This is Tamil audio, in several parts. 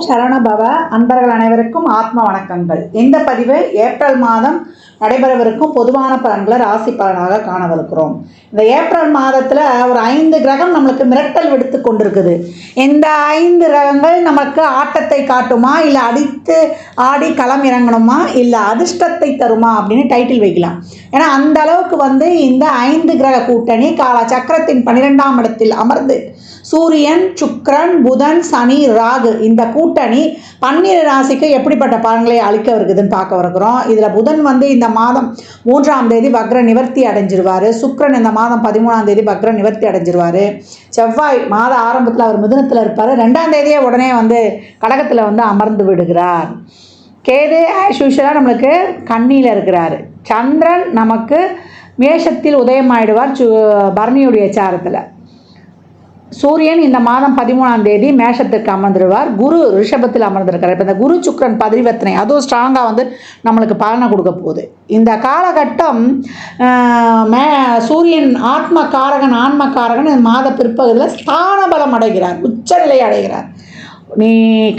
சரணபவ அன்பர்கள் அனைவருக்கும் ஆத்ம வணக்கங்கள். இந்த பதிவு ஏப்ரல் மாதம் நடைபெறவிருக்கும் பொதுவான பலன்களை ராசி பலனாக காணவிருக்கிறோம். இந்த ஏப்ரல் மாதத்தில் ஒரு 5 கிரகம் நம்மளுக்கு மிரட்டல் விடுத்து கொண்டிருக்குது. இந்த 5 கிரகங்கள் நமக்கு ஆட்டத்தை காட்டுமா, இல்லை அடித்து ஆடி களம் இறங்கணுமா, இல்லை அதிர்ஷ்டத்தை தருமா அப்படின்னு டைட்டில் வைக்கலாம். ஏன்னா அந்த அளவுக்கு இந்த 5 கிரக கூட்டணி கால சக்கரத்தின் 12ஆம் இடத்தில் அமர்ந்து சூரியன், சுக்கிரன், புதன், சனி, ராகு இந்த கூட்டணி 12 ராசிக்கு எப்படிப்பட்ட பலன்களை அளிக்க இருக்குதுன்னு பார்க்க இருக்கிறோம். இதில் புதன் இந்த மாதம் 3ஆம் தேதி வக்ர நிவர்த்தி அடைஞ்சிருவார். சுக்கிரன் இந்த மாதம் 13ஆம் தேதி வக்ர நிவர்த்தி அடைஞ்சிருவார். செவ்வாய் மாத ஆரம்பத்தில் அவர் மிதுனத்தில் இருப்பார். 2ஆம் தேதியே உடனே கடகத்தில் அமர்ந்து விடுகிறார். கேது ஆஸ் யூஷுவலாக நம்மளுக்கு கன்னியில் இருக்கிறார். சந்திரன் நமக்கு மேஷத்தில் உதயமாயிடுவார் பரணியுடைய சாரத்தில். சூரியன் இந்த மாதம் 13ஆம் தேதி மேஷத்துக்கு அமர்ந்துடுவார். குரு ரிஷபத்தில் அமர்ந்திருக்கிறார். இப்போ இந்த குரு சுக்கிரன் பரிவர்த்தனை அதுவும் ஸ்ட்ராங்காக நம்மளுக்கு பலனை கொடுக்க போகுது. இந்த காலகட்டம் சூரியன் ஆத்மகாரகன் ஆன்மகாரகன் இந்த மாத பிற்பகுதியில் ஸ்தான பலம் அடைகிறார், உச்சநிலை அடைகிறார். நீ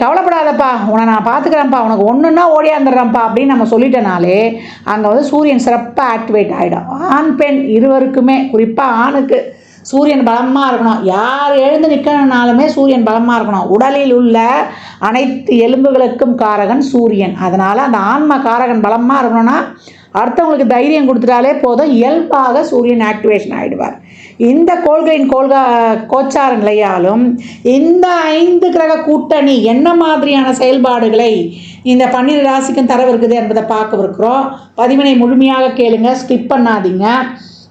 கவலைப்படாதப்பா, உன்னை நான் பார்த்துக்கிறேன்ப்பா, உனக்கு ஒன்றுன்னா ஓடியாந்துடுறேன்ப்பா அப்படின்னு நம்ம சொல்லிட்டனாலே அங்கே சூரியன் சிறப்பாக ஆக்டிவேட் ஆகிடும். ஆண் பெண் இருவருக்குமே, குறிப்பாக ஆணுக்கு சூரியன் பலமாக இருக்கணும். யார் எழுந்து நிற்கணுனாலுமே சூரியன் பலமாக இருக்கணும். உடலில் உள்ள அனைத்து எலும்புகளுக்கும் காரகன் சூரியன். அதனால் அந்த ஆன்ம காரகன் பலமாக இருக்கணும்னா அடுத்தவங்களுக்கு தைரியம் கொடுத்துட்டாலே போதும், இயல்பாக சூரியன் ஆக்டிவேஷன் ஆகிடுவார். இந்த கோள்களின் கோச்சார நிலையாலும் இந்த 5 கிரக கூட்டணி என்ன மாதிரியான செயல்பாடுகளை இந்த 12 ராசிக்கும் தரவிருக்குது என்பதை பார்க்கவிருக்கிறோம். பதிவினை முழுமையாக கேளுங்க, ஸ்கிப் பண்ணாதீங்க.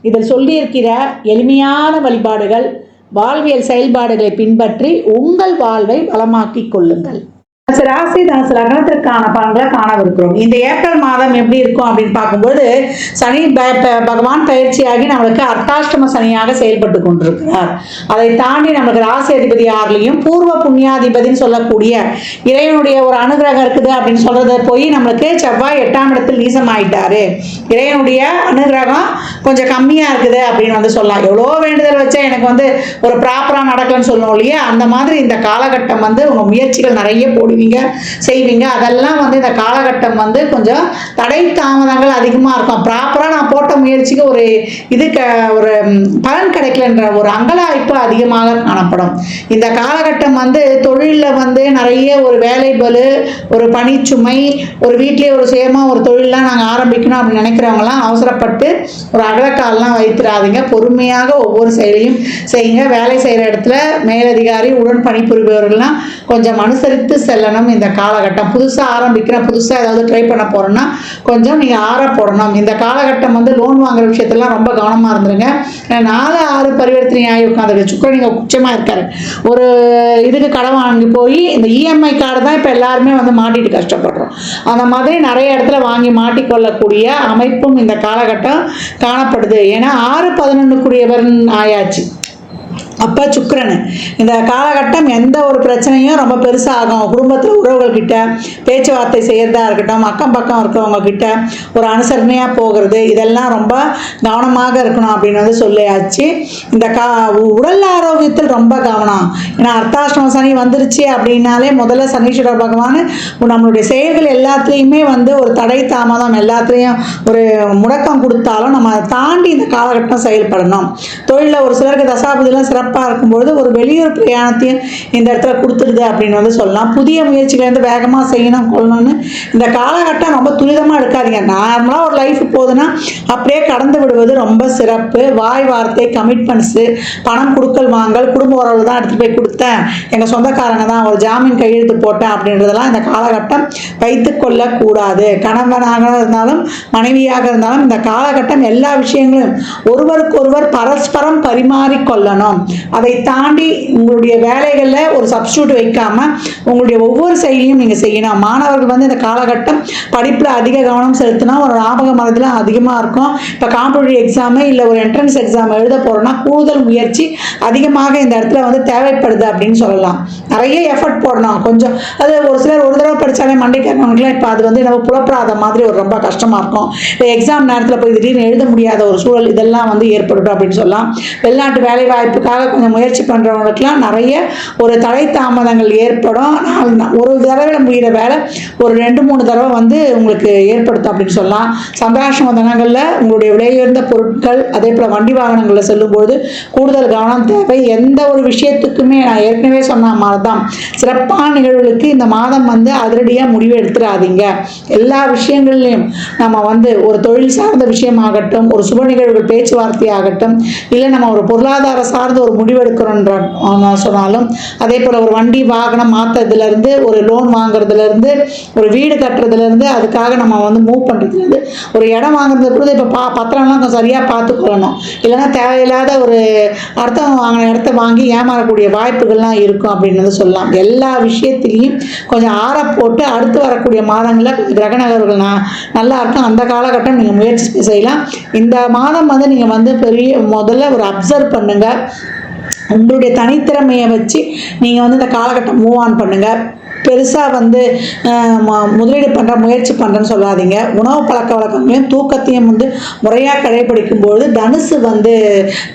இதில் சொல்லியிருக்கிற எளிமையான வழிபாடுகள், வாழ்வியல் செயல்பாடுகளை பின்பற்றி உங்கள் வாழ்வை வளமாக்கிக் கொள்ளுங்கள். ராசி தனுசு லக்னத்திற்கான பலன்களை காணவிருக்கிறோம். இந்த ஏப்ரல் மாதம் எப்படி இருக்கும் அப்படின்னு பார்க்கும்போது சனி பகவான் பயிற்சியாகி நம்மளுக்கு அர்த்தாஷ்டம சனியாக செயல்பட்டு கொண்டிருக்கிறார். அதை தாண்டி நம்மளுக்கு ராசி அதிபதி 6லையும் பூர்வ புண்ணியாதிபதினு சொல்லக்கூடிய இறைவனுடைய ஒரு அனுகிரகம் இருக்குது அப்படின்னு சொல்றத போய் நம்மளுக்கு செவ்வாய் 8ஆம் இடத்தில் நீசம் ஆயிட்டாரு. இறைவனுடைய அனுகிரகம் கொஞ்சம் கம்மியா இருக்குது அப்படின்னு சொல்லலாம். எவ்வளோ வேண்டுதல் வச்சா எனக்கு ஒரு ப்ராப்பரா நடக்கலன்னு சொல்லணும் இல்லையா, அந்த மாதிரி இந்த காலகட்டம் உங்க முயற்சிகள் நிறைய போடுவீங்க, செய்வீங்க. அதெல்லாம் இந்த காலகட்டம் கொஞ்சம் தடை தாமதங்கள் அதிகமாக இருக்கும். ப்ராப்பராக நான் போட்ட முயற்சிக்கு ஒரு ஒரு பலன் கிடைக்கலன்ற ஒரு அங்கலாய்ப்பு அதிகமாக காணப்படும். இந்த காலகட்டம் தொழிலில் நிறைய ஒரு வேலை பளு, ஒரு பணிச்சுமை, ஒரு வீட்டிலே ஒரு சுயமாக ஒரு தொழிலெலாம் நாங்கள் ஆரம்பிக்கணும் அப்படின்னு நினைக்கிறவங்களாம் அவசரப்பட்டு ஒரு அகலக்காலெலாம் வைத்திராதீங்க. பொறுமையாக ஒவ்வொரு செயலையும் செய்யுங்க. வேலை செய்கிற இடத்துல மேலதிகாரி உடன் பணிபுரிபவர்கள்லாம் கொஞ்சம் அனுசரித்து செல்லணும். இந்த காலகட்டம் புதுசாக ஆரம்பிக்கிறேன், புதுசாக ஏதாவது ட்ரை பண்ண போகிறோன்னா கொஞ்சம் நீங்கள் ஆற போடணும். இந்த காலகட்டம் லோன் வாங்குற விஷயத்தெல்லாம் ரொம்ப கவனமாக இருந்துருங்க. 4-6 பரிவர்த்தனை ஆகி உட்காந்துருக்கு. சுக்கரன் நீங்கள் உச்சமாக இருக்காரு. ஒரு இதுக்கு கடன் வாங்கி போய் இந்த இஎம்ஐ கார்டு தான் இப்போ எல்லாருமே மாட்டிட்டு கஷ்டப்படுறோம். அந்த மாதிரி நிறைய இடத்துல வாங்கி மாட்டிக்கொள்ளக்கூடிய அமைப்பும் இந்த காலகட்டம் காணப்படுது. ஏன்னா 6-11 ஆயாச்சு. அப்போ சுக்கிரன் இந்த காலகட்டம் எந்த ஒரு பிரச்சனையும் ரொம்ப பெருசாகும். குடும்பத்தில் உறவுகள்கிட்ட பேச்சுவார்த்தை செய்கிறதா இருக்கட்டும், அக்கம் பக்கம் இருக்கிறவங்க கிட்ட ஒரு அனுசரணையாக போகிறது, இதெல்லாம் ரொம்ப கவனமாக இருக்கணும் அப்படின்னு சொல்லியாச்சு. இந்த உடல் ஆரோக்கியத்தில் ரொம்ப கவனம். ஏன்னா அர்த்தாஷ்டம சனி வந்துருச்சு அப்படின்னாலே முதல்ல சனீஸ்வர பகவான் நம்மளுடைய செயல்கள் எல்லாத்துலேயுமே ஒரு தடை தாமதம் எல்லாத்துலேயும் ஒரு முடக்கம் கொடுத்தாலும் நம்ம அதை தாண்டி இந்த காலகட்டம் செயல்படணும். தொழிலில் ஒரு சிலருக்கு தசாபதியெல்லாம் சிறப்பாக இருக்கும்போது ஒரு வெளியூர் பிரயாணத்தையும் இந்த இடத்துல கொடுத்துருது அப்படின்னு சொல்லலாம். புதிய முயற்சிகளை வேகமாக செய்யணும் கொள்ளணும்னு இந்த காலகட்டம் ரொம்ப துரிதமாக எடுக்காதீங்க. நார்மலாக ஒரு லைஃப் போகுதுன்னா அப்படியே கடந்து விடுவது ரொம்ப சிறப்பு. வாய் வார்த்தை, கமிட்மெண்ட்ஸு, பணம் கொடுக்கல் வாங்கல், குடும்ப உறவு தான் எடுத்துகிட்டு போய் கொடுத்தேன், எங்கள் சொந்தக்காரங்க தான் ஒரு ஜாமீன் கையெழுத்து போட்டேன் அப்படின்றதெல்லாம் இந்த காலகட்டம் வைத்து கொள்ளக்கூடாது. கணவனாக இருந்தாலும் மனைவியாக இருந்தாலும் இந்த காலகட்டம் எல்லா விஷயங்களும் ஒருவருக்கொருவர் பரஸ்பரம் பரிமாறிக்கொள்ளணும். அதை தாண்டி உங்களுடைய வேலைகளில் ஒரு சப்ஸ்டியூட் வைக்காமல் உங்களுடைய ஒவ்வொரு செயலையும் நீங்கள் செய்யணும். மாணவர்கள் இந்த காலகட்டம் படிப்பில் அதிக கவனம் செலுத்தினா ஒரு ஞாபக மரத்தில் அதிகமாக இருக்கும். இப்போ காம்படிட்டிவ் எக்ஸாமு இல்லை ஒரு என்ட்ரன்ஸ் எக்ஸாம் எழுத போகிறோன்னா கூடுதல் முயற்சி அதிகமாக இந்த இடத்துல தேவைப்படுது அப்படின்னு சொல்லலாம். நிறைய எஃபர்ட் போடணும். கொஞ்சம் அது ஒரு சிலர் ஒரு தடவை படித்தாலே மண்டைக்காரங்களுக்குலாம் இப்போ அது நம்ம புலப்படாத மாதிரி ஒரு ரொம்ப கஷ்டமாக இருக்கும். இப்போ எக்ஸாம் நேரத்தில் போய் திடீர்னு எழுத முடியாத ஒரு சூழல் இதெல்லாம் ஏற்படுத்தும் அப்படின்னு சொல்லலாம். வெளிநாட்டு வேலை வாய்ப்புக்காக அதுக்காக கொஞ்சம் முயற்சி பண்ணுறவங்களுக்குலாம் நிறைய ஒரு தடை தாமதங்கள் ஏற்படும். ஒரு தடவை முடிகிற வேலை ஒரு 2-3 தடவை வந்து உங்களுக்கு ஏற்படுத்தும் அப்படின்னு சொல்லலாம். சந்திராஷ்டம தினங்களில் உங்களுடைய விலையுயர்ந்த பொருட்கள் அதே போல் வண்டி வாகனங்களில் செல்லும்போது கூடுதல் கவனம் தேவை. எந்த ஒரு விஷயத்துக்குமே நான் ஏற்கனவே சொன்ன மாதிரி தான், சிறப்பான நிகழ்வுகளுக்கு இந்த மாதம் வந்து அதிரடியாக முடிவு எடுத்துடாதீங்க. எல்லா விஷயங்கள்லையும் நம்ம வந்து ஒரு தொழில் சார்ந்த விஷயமாகட்டும், ஒரு சுப நிகழ்வுகள் பேச்சுவார்த்தையாகட்டும், இல்லை நம்ம ஒரு பொருளாதார சார்ந்த ஒரு முடிவெடுக்கிறோன்ற சொன்னாலும், அதே போல் ஒரு வண்டி வாகனம் மாற்றுறதுலேருந்து, ஒரு லோன் வாங்குறதுலேருந்து, ஒரு வீடு கட்டுறதுலேருந்து, அதுக்காக நம்ம வந்து மூவ் பண்ணுறதுலேருந்து, ஒரு இடம் வாங்குறது கூட இப்போ பத்திரம்லாம் கொஞ்சம் சரியாக பார்த்துக்கொள்ளணும். இல்லைன்னா தேவையில்லாத ஒரு அர்த்தம் வாங்கின இடத்த வாங்கி ஏமாறக்கூடிய வாய்ப்புகள்லாம் இருக்கும் அப்படின்னு சொல்லலாம். எல்லா விஷயத்திலையும் கொஞ்சம் ஆற போட்டு அடுத்து வரக்கூடிய மாதங்களில் கொஞ்சம் கிரக நகர்கள் நல்லா இருக்கும். அந்த காலகட்டம் நீங்கள் முயற்சி செய்யலாம். இந்த மாதம் வந்து நீங்கள் வந்து முதல்ல ஒரு அப்சர்வ் பண்ணுங்கள். உங்களுடைய தனித்திறமையை வச்சு நீங்கள் வந்து இந்த காலகட்டம் மூவ் ஆன் பண்ணுங்கள். பெருசாக வந்து முதலீடு பண்ணுற முயற்சி பண்ணுறேன்னு சொல்லாதீங்க. உணவு பழக்க வழக்கங்களையும் தூக்கத்தையும் வந்து முறையாக கடைபிடிக்கும்போது தனுசு வந்து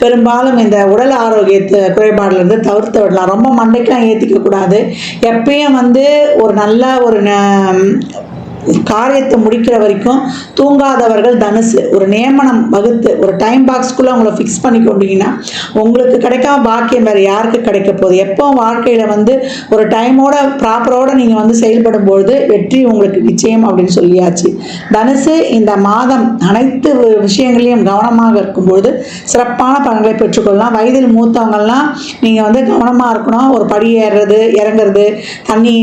பெரும்பாலும் இந்த உடல் ஆரோக்கியத்து குறைபாடுலேருந்து தவிர்த்து விடலாம். ரொம்ப மண்டைக்கெலாம் ஏற்றிக்கக்கூடாது. எப்பயும் வந்து ஒரு நல்ல ஒரு காரியத்தை முடிக்கிற வரைக்கும் தூங்காதவர்கள் தனுசு. ஒரு நியமனம் வகுத்து ஒரு டைம் பாக்ஸ்க்குள்ளே உங்களை ஃபிக்ஸ் பண்ணி கொண்டீங்கன்னா உங்களுக்கு கிடைக்காம பாக்கியம் வேறு யாருக்கு கிடைக்க போகுது? எப்போ வாழ்க்கையில் வந்து ஒரு டைமோட ப்ராப்பரோட நீங்கள் வந்து செயல்படும்பொழுது வெற்றி உங்களுக்கு நிச்சயம் அப்படின்னு சொல்லியாச்சு. தனுசு இந்த மாதம் அனைத்து விஷயங்களையும் கவனமாக இருக்கும்பொழுது சிறப்பான பலன்களை பெற்றுக்கொள்ளலாம். வயதில் மூத்தவங்கள்லாம் நீங்கள் வந்து கவனமாக இருக்கணும். ஒரு படி ஏறுறது இறங்குறது, தண்ணி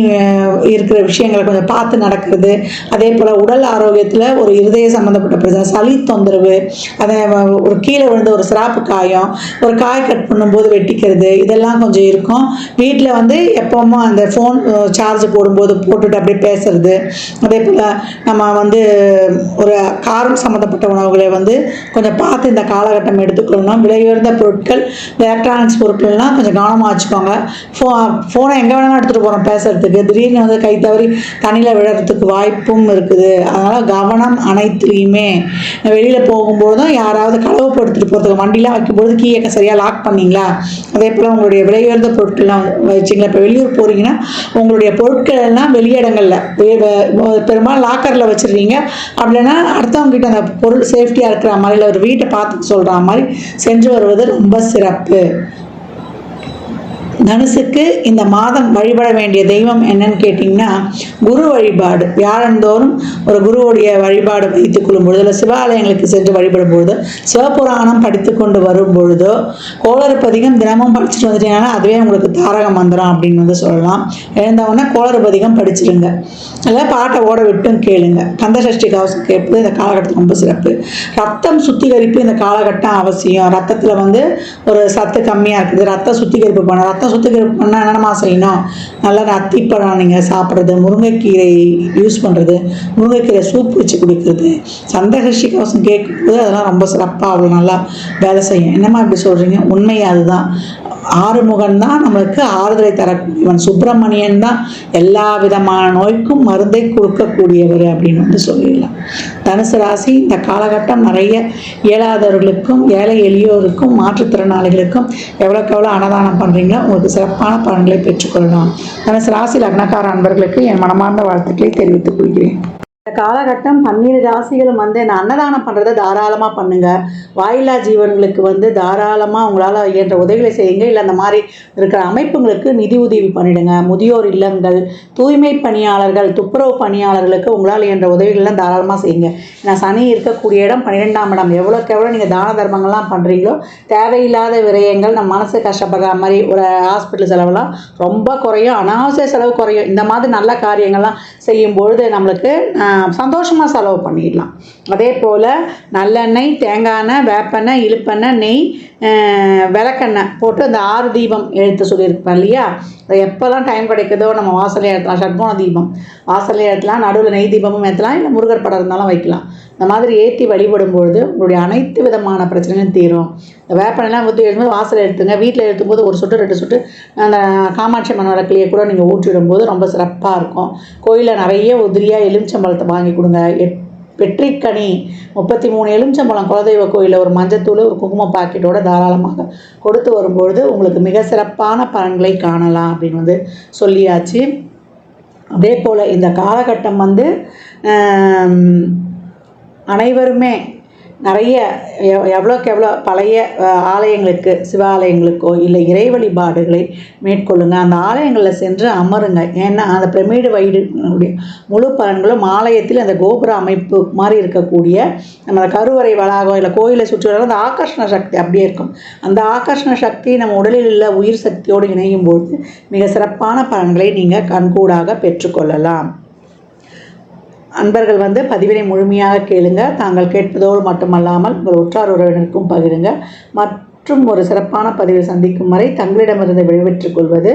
இருக்கிற விஷயங்களை கொஞ்சம் பார்த்து நடக்கிறது. அதே போல் உடல் ஆரோக்கியத்தில் ஒரு இருதய சம்மந்தப்பட்ட பிரச்சனை, சளி தொந்தரவு, அதை ஒரு கீழே விழுந்து ஒரு சிராப்பு காயம், ஒரு காய் கட் பண்ணும்போது வெட்டிக்கிறது, இதெல்லாம் கொஞ்சம் இருக்கும். வீட்டில் வந்து எப்போவுமே அந்த ஃபோன் சார்ஜ் போடும்போது போட்டுட்டு அப்படியே பேசுறது, அதே போல் நம்ம வந்து ஒரு காரம் சம்மந்தப்பட்ட உணவுகளை வந்து கொஞ்சம் பார்த்து இந்த காலகட்டம் எடுத்துக்கொள்ளணும். விலையுயர்ந்த பொருட்கள், எலக்ட்ரானிக்ஸ் பொருட்கள்லாம் கொஞ்சம் கவனமாக வச்சுக்கோங்க. ஃபோனை எங்கே வேணாலும் எடுத்துகிட்டு போகிறோம் பேசுகிறதுக்கு, திடீர்னு வந்து கை தவறி தண்ணியில் விழுறதுக்கு வாய்ப்பும் இருக்குது. அதனால் கவனம் அனைத்துலேயுமே. வெளியில் போகும்போதும் யாராவது களவுப்படுத்திட்டு போகிறதுக்கு வண்டிலாம் வைக்கும்போது கீழே சரியாக லாக் பண்ணிங்களா, அதே போல் உங்களுடைய விலையுயர்ந்த பொருட்கள்லாம் வச்சிங்களா. இப்போ வெளியூர் போகிறீங்கன்னா உங்களுடைய பொருட்கள் எல்லாம் வெளியிடங்களில் பெரும்பாலும் லாக்கரில் வச்சுருக்கீங்க. அப்படின்னா அடுத்தவங்ககிட்ட அந்த பொருள் சேஃப்டியாக இருக்கிற மாதிரி இல்லை ஒரு வீட்டை பார்த்து சொல்கிற மாதிரி செஞ்சு வருவது ரொம்ப சிறப்பு. தனுசுக்கு இந்த மாதம் வழிபட வேண்டிய தெய்வம் என்னன்னு கேட்டிங்கன்னா குரு வழிபாடு. வியாழந்தோறும் ஒரு குருவுடைய வழிபாடு வைத்துக் கொள்ளும் பொழுது, இல்லை சிவாலயங்களுக்கு சென்று வழிபடும் பொழுதோ, சிவபுராணம் படித்து கொண்டு வரும் பொழுதோ, கோளறுபதிகம் தினமும் படிச்சுட்டு வந்துட்டீங்கன்னா அதுவே உங்களுக்கு தாரக மந்திரம் அப்படின்னு வந்து சொல்லலாம். எழுந்தவொடனே கோளறுபதிகம் படிச்சிடுங்க, இல்லை பாட்டை ஓட விட்டும் கேளுங்க. கந்தசஷ்டி கவசம் கேட்பது இந்த காலகட்டத்தில் ரொம்ப சிறப்பு. ரத்தம் சுத்திகரிப்பு இந்த காலகட்டம் அவசியம். ரத்தத்தில் வந்து ஒரு சத்து கம்மியாக இருக்குது, ரத்த சுத்திகரிப்பு பண்ண. ரத்தம் சுத்திகரிப்பு பண்ணால் என்னென்னமா செய்யணும்? நல்லா அத்திப்பழம் நீங்கள் சாப்பிட்றது, முருங்கைக்கீரை யூஸ் பண்ணுறது, முருங்கைக்கீரை சூப் வச்சு குடிக்கிறது, சந்தகஷ்டி கவசம் கேட்கும்போது அதெல்லாம் ரொம்ப சிறப்பாக அவ்வளோ நல்லா வேலை செய்யும். என்னம்மா இப்படி சொல்கிறீங்க? உண்மை அதுதான். ஆறுமுகன் தான் நம்மளுக்கு ஆறுதலை தரக்கூடியவன். சுப்பிரமணியன் தான் எல்லா விதமான நோய்க்கும் மருந்தை கொடுக்கக்கூடியவர் அப்படின்னு வந்து சொல்லிடலாம். தனுசு ராசி இந்த காலகட்டம் நிறைய இயலாதவர்களுக்கும் ஏழை எளியோருக்கும் மாற்றுத்திறனாளிகளுக்கும் எவ்வளோக்கு எவ்வளோ அன்னதானம் பண்ணுறீங்களோ உங்களுக்கு சிறப்பான பலன்களை பெற்றுக்கொள்ளலாம். தனுசு ராசி லக்னக்கார அன்பர்களுக்கு என் மனமார்ந்த வாழ்த்துக்களை தெரிவித்துக் கொள்கிறேன். இந்த காலகட்டம் 12 ராசிகளும் வந்து இந்த அன்னதானம் பண்ணுறதை தாராளமாக பண்ணுங்கள். வாயில்லா ஜீவன்களுக்கு வந்து தாராளமாக உங்களால் இயன்ற உதவிகளை செய்யுங்க. இல்லை அந்த மாதிரி இருக்கிற அமைப்புங்களுக்கு நிதி உதவி பண்ணிடுங்க. முதியோர் இல்லங்கள், தூய்மை பணியாளர்கள், துப்புரவு பணியாளர்களுக்கு உங்களால் இயன்ற உதவிகள்லாம் தாராளமாக செய்யுங்க. ஏன்னா சனி இருக்கக்கூடிய இடம் 12ஆம் இடம். எவ்வளோக்கு எவ்வளோ நீங்கள் தான தர்மங்கள்லாம் பண்ணுறீங்களோ தேவையில்லாத விரயங்கள், நம்ம மனசு கஷ்டப்படுற மாதிரி ஒரு ஹாஸ்பிட்டல் செலவெல்லாம் ரொம்ப குறையும், அனாவசிய செலவு குறையும். இந்த மாதிரி நல்ல காரியங்கள்லாம் செய்யும்பொழுது நம்மளுக்கு சந்தோஷமாக செலவு பண்ணிடலாம். அதே போல் நல்லெண்ணெய், தேங்காய் எண்ணெய், வேப்பெண்ணெய், இழுப்பெண்ணெய், நெய், விளக்கெண்ணெய் போட்டு அந்த 6 தீபம் எழுத்து சொல்லியிருப்பேன் இல்லையா, அது எப்போல்லாம் டைம் கிடைக்குதோ நம்ம வாசலே ஏற்றலாம். ஷட்கோண தீபம் வாசலே ஏற்றலாம், நடுவில் நெய் தீபமும் ஏற்றலாம், இல்லை முருகர் படம் இருந்தாலும் வைக்கலாம். இந்த மாதிரி ஏற்றி வழிபடும்பொழுது உங்களுடைய அனைத்து விதமான பிரச்சனையும் தீரும். இந்த வேப்பெண்ணெய்லாம் ஊற்றி எழுதும்போது வாசலை எடுத்துங்க. வீட்டில் எழுத்தும்போது 1 சொட்டு 2 சொட்டு அந்த காமாட்சி அம்மன் விளக்குலையே கூட நீங்கள் ஊற்றிடும்போது ரொம்ப சிறப்பாக இருக்கும். கோயிலில் நிறைய உதிரியாக எலுமிச்சம்பழத்தை வாங்கி கொடுங்க. வெற்றிக்கனி 33 எலுமிச்சம்பழம் குலதெய்வ கோயிலில் ஒரு மஞ்சத்தூள் ஒரு குங்கும பாக்கெட்டோட தாராளமாக கொடுத்து வரும்பொழுது உங்களுக்கு மிக சிறப்பான பலன்களை காணலாம் அப்படின்னு சொல்லியாச்சு. அதே போல் இந்த காலகட்டம் அனைவருமே நிறைய எவ்வளோக்கு எவ்வளோ பழைய ஆலயங்களுக்கு சிவாலயங்களுக்கோ இல்லை இறை வழிபாடுகளை மேற்கொள்ளுங்க. அந்த ஆலயங்களில் சென்று அமருங்க. ஏன்னா அந்த பிரமிடு வைடுடைய முழு பலன்களும் ஆலயத்தில் அந்த கோபுர அமைப்பு மாதிரி இருக்கக்கூடிய நம்ம கருவறை வளாகம் இல்லை கோயிலை சுற்றி வர அந்த ஆகர்ஷண சக்தி அப்படியே இருக்கும். அந்த ஆகர்ஷண சக்தி நம்ம உடலில் உள்ள உயிர் சக்தியோடு இணையும் போது மிக சிறப்பான பலன்களை நீங்கள் கண்கூடாக பெற்றுக்கொள்ளலாம். அன்பர்கள் பதிவினை முழுமையாக கேளுங்க. தாங்கள் கேட்பதோடு மட்டுமல்லாமல் உங்கள் உற்றார் உறவினருக்கும் பகிருங்க. மற்றும் ஒரு சிறப்பான பதிவில் சந்திக்கும் வரை தங்களிடமிருந்து விடைபெற்றுக் கொள்வது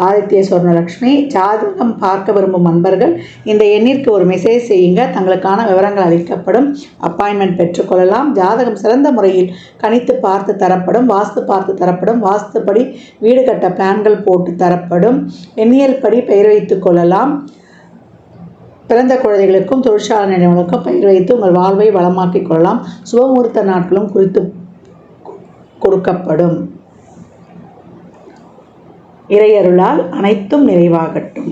ஆதித்ய சொர்ணலக்ஷ்மி. ஜாதகம் பார்க்க விரும்பும் அன்பர்கள் இந்த எண்ணிற்கு ஒரு மெசேஜ் செய்யுங்க. தங்களுக்கான விவரங்கள் அளிக்கப்படும். அப்பாயின்மெண்ட் பெற்றுக்கொள்ளலாம். ஜாதகம் சிறந்த முறையில் கணித்து பார்த்து தரப்படும். வாஸ்து பார்த்து தரப்படும். வாஸ்துப்படி வீடு கட்ட பிளான்கள் போட்டு தரப்படும். எண்ணியல் படி பெயர் வைத்துக் கொள்ளலாம். பிறந்த குழந்தைகளுக்கும் தொழிற்சாலை நிறுவனங்களுக்கும் பெயர் வைத்து உங்கள் வாழ்வை வளமாக்கிக் கொள்ளலாம். சுபமுகூர்த்த நாட்களும் குறித்து கொடுக்கப்படும். இறையருளால் அனைத்தும் நிறைவாகட்டும்.